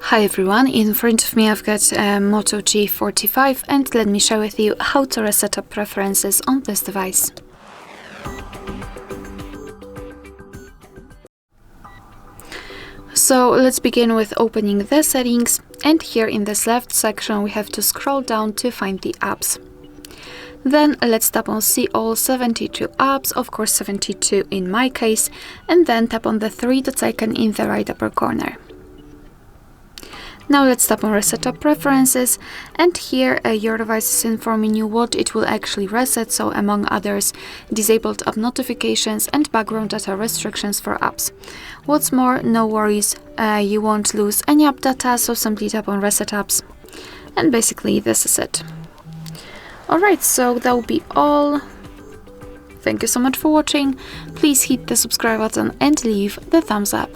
Hi everyone, in front of me I've got a Moto G45 and let me share with you how to reset up preferences on this device. So let's begin with opening the settings, and here in this left section we have to scroll down to find the apps. Then let's tap on see all 72 apps, of course 72 in my case, and then tap on the three dots icon in the right upper corner. Now let's tap on Reset Up Preferences, and here your device is informing you what it will actually reset, so among others, disabled app notifications and background data restrictions for apps. What's more, no worries, you won't lose any app data, so simply tap on Reset Apps, and basically this is it. Alright, so that will be all. Thank you so much for watching. Please hit the subscribe button and leave the thumbs up.